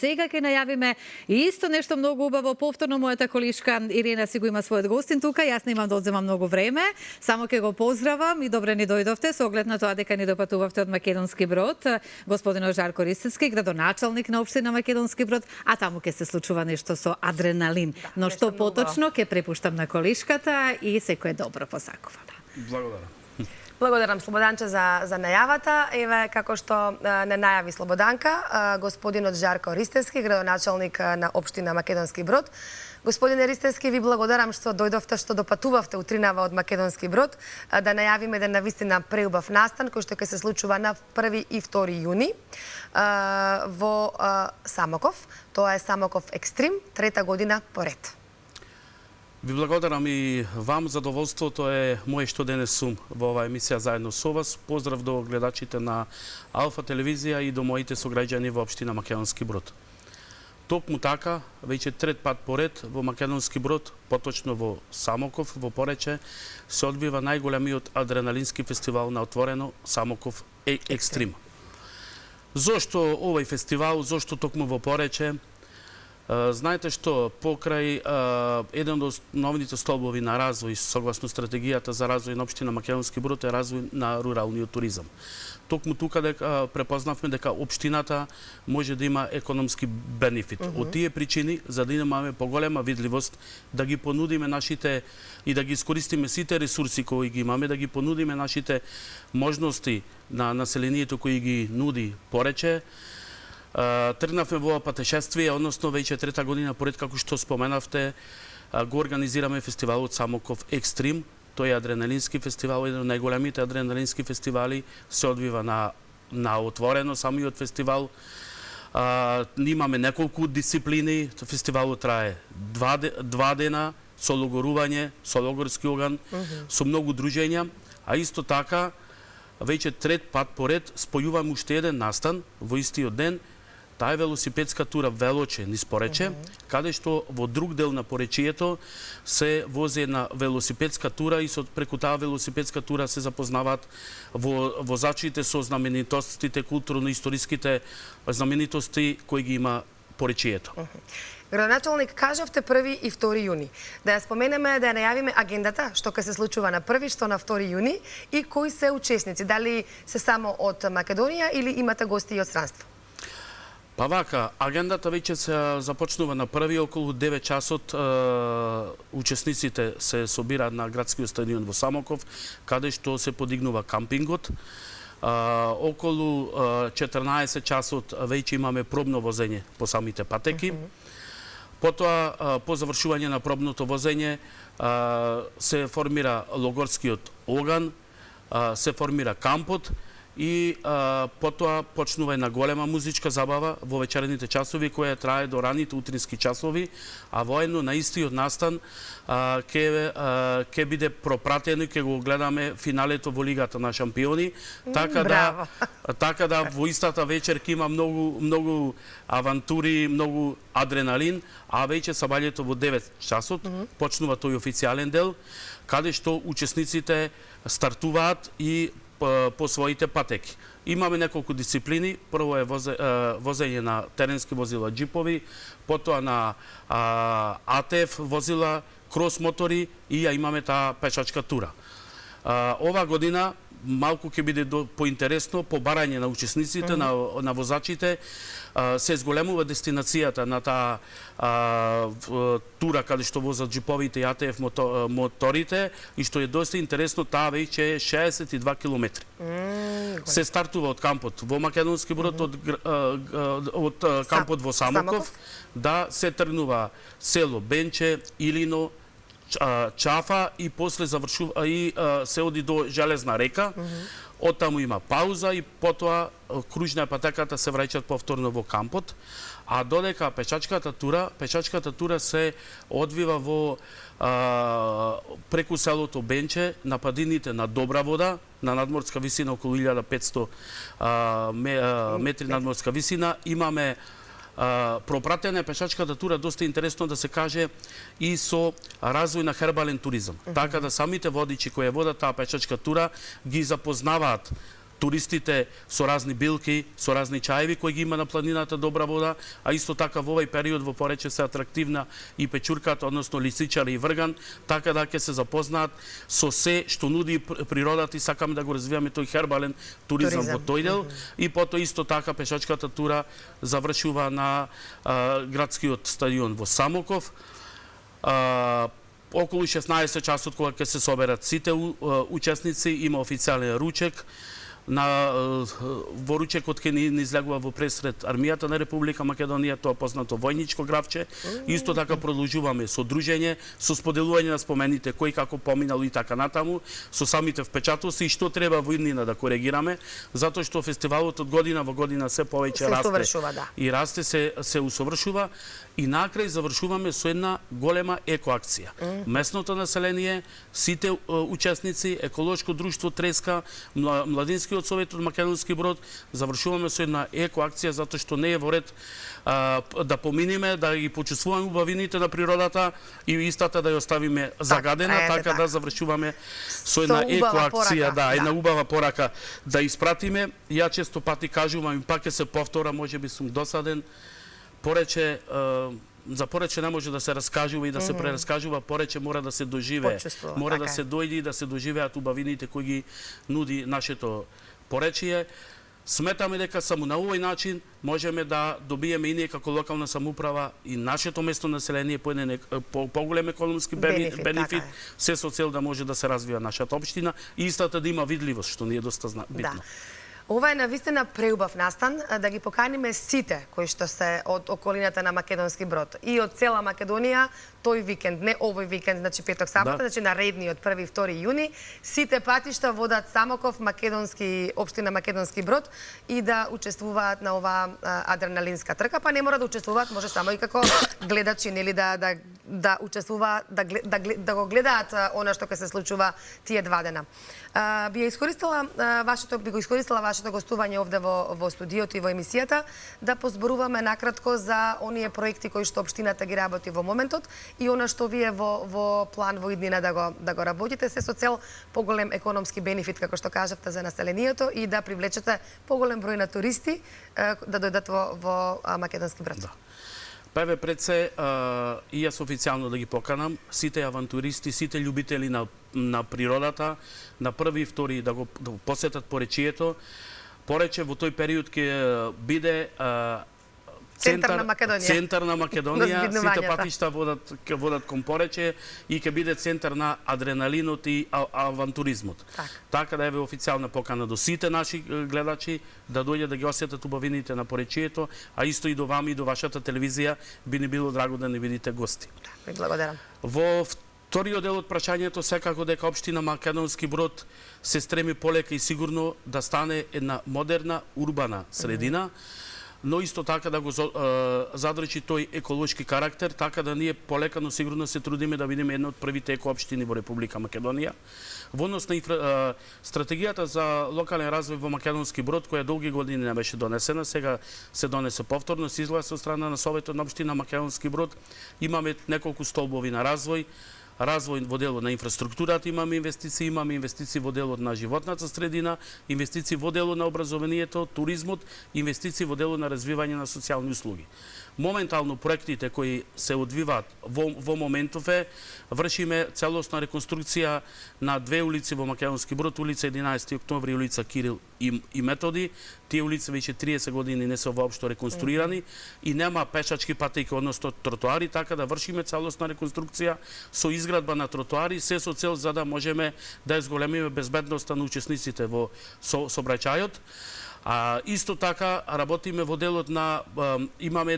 сега ќе најавиме и исто нешто многу убаво. Повторно мојата колишка Ирина си го има својот гостин тука. Јас немам да одземам многу време. Само ќе го поздравам и добре ни дојдовте со оглед на тоа дека ни допатувавте од Македонски Брод. Господинот Жарко Ристевски, градоначалник на општина Македонски Брод, а таму ќе се случува нешто со адреналин. Но што поточно ќе препуштам на колишката и секое добро посакувам. Благодарам. Благодарам, Слободанче, за најавата. Еве, како што не најави Слободанка, господинот Жарко Ристевски, градоначалник на општина Македонски Брод. Господине Ристевски, ви благодарам што дојдовте, што допатувавте утринава од Македонски Брод, да најавиме еден навистина преубав настан, кој што ќе се случува на 1 и 2 јуни во Самоков. Тоа е Самоков Екстрим, 3-та година поред. Ви благодарам и вам, задоволството е мој што денес сум во оваа емисија заедно со вас. Поздрав до гледачите на Алфа телевизија и до моите сограѓани во општина Македонски Брод. Токму така, веќе трет пат поред во Македонски Брод, поточно во Самоков, во Порече, се одбива најголемиот адреналински фестивал на отворено Самоков Екстрим. Зошто овој фестивал, зошто токму во Порече? Знаете што, покрај еден од основните столбови на развој согласно стратегијата за развој на општина Македонски Брод е развој на руралниот туризам. Токму тука дека препознавме дека општината може да има економски бенефит. Од тие причини, за да имаме поголема видливост, да ги понудиме нашите и да ги искористиме сите ресурси кои ги имаме, да ги понудиме нашите можности на населението кои ги нуди Порече, тргнавме во патешествие, односно веќе трета година поред, како што споменавте, го организираме фестивалот Самоков Екстрим. Тој е адреналински фестивал, еден од најголемите адреналински фестивали, се одвива на отворено самиот фестивал. Имаме неколку дисциплини, фестивалот трае 2 дена, со логорување, со логорски оган, со многу дружења, а исто така, веќе трет пат поред, спојуваме уште еден настан во истиот ден. Таа е велосипедска тура Велоче низ Порече, каде што во друг дел на Поречието се вози една велосипедска тура и преку таа велосипедска тура се запознаваат возачите со знаменитостите, културно-историските знаменитости кои ги има Поречието. Градоначалник, кажавте 1 и 2 јуни. Да ја споменеме, да ја најавиме агендата, што ќе се случува на 1, што на 2 јуни и кои се учесници, дали се само од Македонија или имате гости и од странство? Па вака, агендата веќе се започнува на 1, околу 9 часот учесниците се собираат на градскиот стадион во Самоков, каде што се подигнува кампингот. Околу 14 часот веќе имаме пробно возење по самите патеки. Потоа, по завршување на пробното возење, се формира логорскиот оган, се формира кампот, и потоа почнува една голема музичка забава во вечерните часови која трае до раните утрински часови, а воедно на истиот настан ќе биде пропратено и ќе го гледаме финалето во Лигата на шампиони, така да во истата вечер ќе има многу авантури, многу адреналин, а веќе сабањето во 9 часот почнува тој официјален дел, каде што учесниците стартуваат и по своите патеки. Имаме неколку дисциплини. Прво е возење на теренски возила джипови, потоа на АТФ возила, крос мотори и ја имаме таа пешачка тура. Ова година малку ќе биде поинтересно по барање на учесниците, на возачите. Се зголемува дестинацијата на таа тура каде што возат джиповите и АТФ моторите и што е доста интересно, таа веќе е 62 километри. Се стартува од кампот во Македонски Брод, од кампот во Самоков, да се тргнува село Бенче, Илино, Чафа и после завршува и се оди до Железна река. Оттаму има пауза и потоа кружна патеката се враќаат повторно во кампот, а додека пешачката тура се одвива во преку селото Бенче на падините на Добра вода, на надморска висина околу 1500 метри надморска висина. Имаме пропратена е пешачката тура, доста интересно да се каже, и со развој на хербален туризам. Така да самите водичи кои водат таа пешачка тура ги запознаваат туристите со разни билки, со разни чаеви кои ги има на планината добра вода, а исто така во овој период во Порече се атрактивна и печурката, односно лисичар и врган, така да ќе се запознаат со се што нуди природата и сакаме да го развиваме тој хербален туризам во тој дел. И потоа исто така пешачката тура завршува на градскиот стадион во Самоков. Околу 16 часот кога ќе се соберат сите учесници, има официјален ручек. Во ручекот ќе ни излегува во пресред армијата на Република Македонија, тоа познато војничко гравче. Исто така продолжуваме со дружење, со споделување на спомените кој како поминало и така натаму, со самите впечатоци и што треба во иднина да коригираме, затоа што фестивалот од година во година се повеќе расте. И расте, се усовршува. И накрај завршуваме со една голема екоакција. Местното население, сите учесници, еколошко друштво Треска, Младинскиот совет од Македонски Брод, завршуваме со една екоакција затоа што не е во ред да поминиме, да ги почувствуваме убавините на природата и истата да ја оставиме загадена, така да завршуваме со една екоакција, една убава порака да испратиме. Ја често пати кажувам и пак ќе се повтора, можеби сум досаден, Порече, за Порече не може да се раскажува и да се прераскажува, Порече мора да се доживее. Мора да се дојде и да се доживеат убавините кои ги нуди нашето Поречие. Сметаме дека само на овој начин можеме да добиеме и ние како локална самоуправа и нашето место население по поголем економски бенефит, се со цел да може да се развива нашата општина и истата да има видливост, што ни е доста битно. Ова е навистина преубав настан да ги поканиме сите кои што се од околината на Македонски Брод и од цела Македонија тој викенд, не овој викенд, значи петок сабота, значи наредниот 1 и 2 јуни, сите патишта водат Самоков, општина Македонски Брод и да учествуваат на оваа адреналинска трка, па не мора да учествуваат, може само и како гледачи, нели да учествуваат, да го гледаат она што ќе се случува тие 2 дена. Би го искористила вашето гостување овде во студиото и во емисијата да позборуваме накратко за оние проекти кои што општината ги работи во моментот и она што вие во план во иднина да го работите, се со цел поголем економски бенефит, како што кажавте, за населението и да привлечете поголем број на туристи да дојдат во Македонски Брод. Певе пред се и јас официјално да ги поканам сите авантуристи, сите љубители на природата, на 1 и 2 да го посетат Поречието. Порече во тој период ќе биде центар на Македонија, сите патишта ќе водат кон Порече и ќе биде центар на адреналинот и авантуризмот. Така да еве официјална покана до сите наши гледачи да дојдат да ги осетат убавините на Поречието, а исто и до вами и до вашата телевизија би ни било драго да не видите гости. Ви благодарам. Во вториот дел од прашањето секако дека општина Македонски Брод се стреми полека и сигурно да стане една модерна урбана средина, но исто така да го задржи тој еколошки карактер, така да ние полека, но сигурно се трудиме да бидеме една од првите екоопштини во Република Македонија. Во однос на стратегијата за локален развој во Македонски Брод, која долги години не беше донесена, сега се донесе повторно, се изгласа од страна на Советот на општина Македонски Брод. Имаме неколку столбови на развој во делот на инфраструктурата имаме инвестиции во делот на животната средина, инвестиции во делот на образованието, туризмот, инвестиции во делот на развивање на социјални услуги. Моментално проектите кои се одвиваат во моментов вршиме целосна реконструкција на 2 улици во Македонски Брод, улица 11 октомври и улица Кирил и Методи. Тие улици веќе 30 години не се воопшто реконструирани и нема пешачки патеки, односно тротоари, така да вршиме целосна реконструкција со изградба на тротоари, се со цел за да можеме да зголемиме безбедноста на учесниците во сообраќајот. Исто така работиме во делот на имаме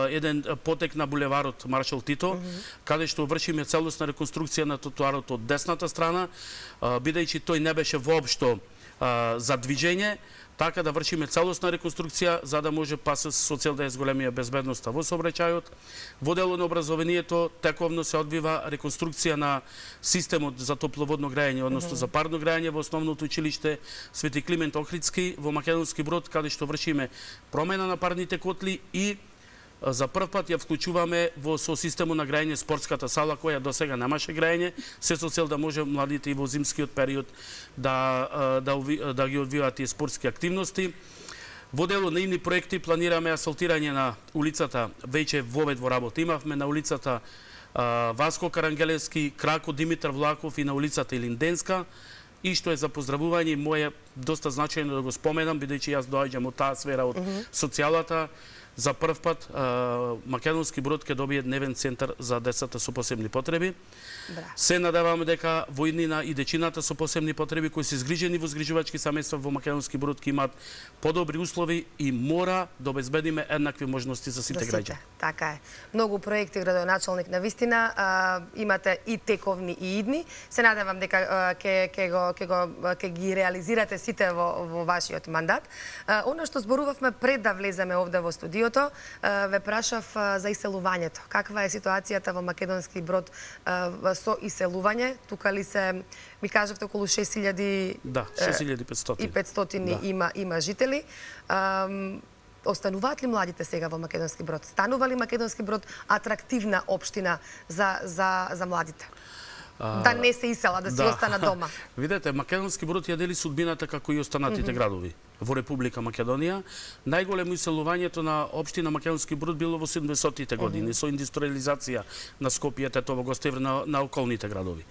еден потек на булеварот Маршал Тито, каде што вршиме целосна реконструкција на тротоарот од десната страна, бидејќи тој не беше воопшто за движење, така да вршиме целосна реконструкција за да може со цел да зголемиме безбедноста во сообраќајот. Во делот на образованието тековно се одвива реконструкција на системот за топловодно грејење, односно за парно грејење во основното училиште Свети Климент Охридски во Македонски Брод, каде што вршиме промена на парните котли и За прв пат ја вклучуваме со систему на граење спортската сала, која до сега немаше граење, се со цел да може младите и во зимскиот период да ги одвиваат тие спортски активности. Во дело на идни проекти планираме асфалтирање на улицата, веќе вовед во работа имавме на улицата Васко Карангелевски, Крако Димитар Влаков и на улицата Илинденска. И што е за поздравување, моје доста значајно да го споменам, бидејќи јас доаѓам од таа сфера од социјалата. За прв пат Македонски Брод ќе добие дневен центар за децата со посебни потреби. Се надеваме дека во иднина и дечината со посебни потреби кои се згрижени во згрижувачки семејства во Македонски Брод ќе имаат подобри услови и мора да обезбедиме еднакви можности за сите граѓани. Така е. Многу проекти, градоначалник, на вистина имате и тековни и идни. Се надевам дека ќе ги реализирате сите во вашиот мандат. Она што зборувавме пред да влеземе овде во студиото, ве прашав за иселувањето. Каква е ситуацијата во Македонски Брод со иселување? Тука ли се, ми кажавте, околу 6.000... Да, 6.500. И 500 има жители. Остануваат ли младите сега во Македонски Брод? Станува ли Македонски Брод атрактивна општина за младите? Да не се исела, да си остана дома. Видете, Македонски Брод ја дели судбината како и останатите градови во Република Македонија. Најголемо иселувањето на општина Македонски Брод било во 70-тите години со индустриализација на Скопје, Тетово, Гостивар на околните градови.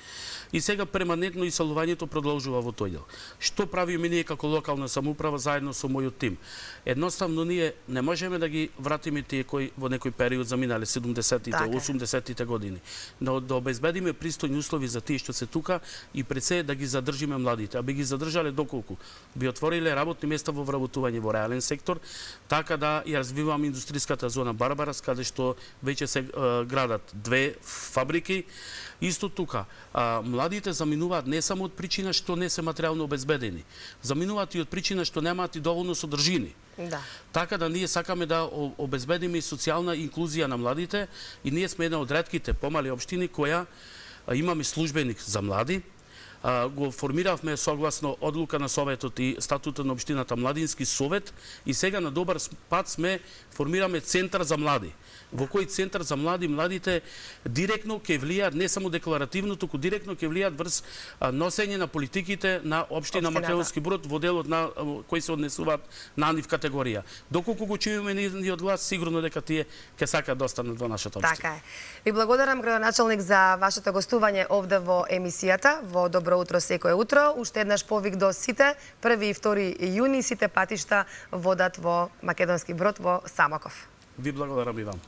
И сега перманентно иселувањето продолжува во тој дел. Што правиме ние како локална самоуправа заедно со мојот тим? Едноставно ние не можеме да ги вратиме тие кои во некој период заминале 70-тите, 80-тите години. Но да обезбедиме пристојни услови за тие што се тука и пред се да ги задржиме младите. А би ги задржале доколку би отвориле работни места во вработување во реален сектор, така да ја развиваме индустријската зона Барбарас, каде што веќе се градат 2 фабрики. Исто тука, младите заминуваат не само од причина што не се материјално обезбедени, заминуваат и од причина што немаат и доволно содржини. Да. Така да ние сакаме да обезбедиме и социјална инклузија на младите и ние сме една од ретките помали општини која имаме службеник за млади. Го формиравме согласно одлука на Советот и статутот на општината Младински совет и сега на добар пат формираме центар за млади. Во кој центар за младите директно ќе влијаат, не само декларативно, туку директно ќе влијаат врз носење на политиките на општина Македонски Брод во делот на кои се однесуваат на нив категорија. Доколку го чуеме ни од глас, сигурно дека тие ќе сакаат да останат во нашата општина. Така е. Ви благодарам, градоначалник, за вашето гостување овде во емисијата, во Добро утро секое утро. Уште еднаш повик до сите, 1 и 2 јуни, сите патишта водат во Македонски Брод, во Самоков. Ви благодарам и вам.